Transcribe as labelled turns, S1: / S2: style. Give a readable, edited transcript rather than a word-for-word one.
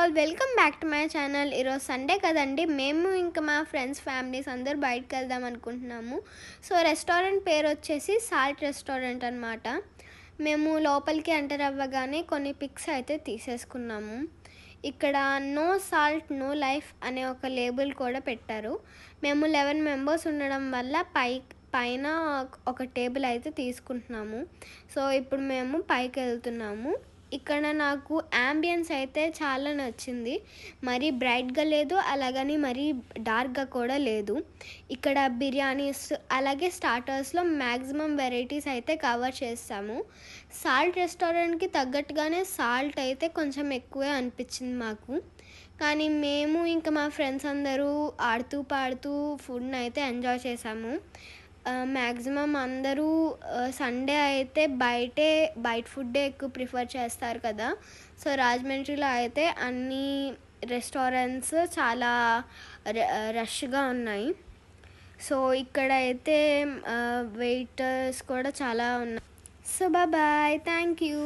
S1: All welcome back to my channel. ఈరోజు Sunday కదండి, మేము ఇంకా మా ఫ్రెండ్స్ ఫ్యామిలీస్ అందరూ బయటకు వెళ్దాం అనుకుంటున్నాము. సో రెస్టారెంట్ పేరు వచ్చేసి సాల్ట్ రెస్టారెంట్ అనమాట. మేము లోపలికి ఎంటర్ అవ్వగానే కొన్ని పిక్స్ అయితే తీసేసుకున్నాము. ఇక్కడ నో సాల్ట్ నో లైఫ్ అనే ఒక లేబుల్ కూడా పెట్టారు. మేము 11 మెంబర్స్ ఉండడం వల్ల పైన ఒక టేబుల్ అయితే తీసుకుంటున్నాము. సో ఇప్పుడు మేము పైకి వెళ్తున్నాము. ఇక్కడ నాకు యాంబియన్స్ అయితే చాలా నచ్చింది. మరీ బ్రైట్గా లేదు, అలాగని మరీ డార్క్గా కూడా లేదు. ఇక్కడ బిర్యానీస్ అలాగే స్టార్టర్స్లో మ్యాక్సిమం వెరైటీస్ అయితే కవర్ చేస్తాము. సాల్ట్ రెస్టారెంట్కి తగ్గట్టుగానే సాల్ట్ అయితే కొంచెం ఎక్కువే అనిపించింది మాకు. కానీ మేము ఇంకా మా ఫ్రెండ్స్ అందరూ ఆడుతూ పాడుతూ ఫుడ్ని అయితే ఎంజాయ్ చేసాము. మ్యాక్సిమం అందరూ సండే అయితే బయట ఫుడ్డే ఎక్కువ ప్రిఫర్ చేస్తారు కదా. సో రాజమండ్రిలో అయితే అన్ని రెస్టారెంట్స్ చాలా రష్గా ఉన్నాయి. సో ఇక్కడ అయితే వెయిటర్స్ కూడా చాలా ఉన్నాయి. So bye, thank you.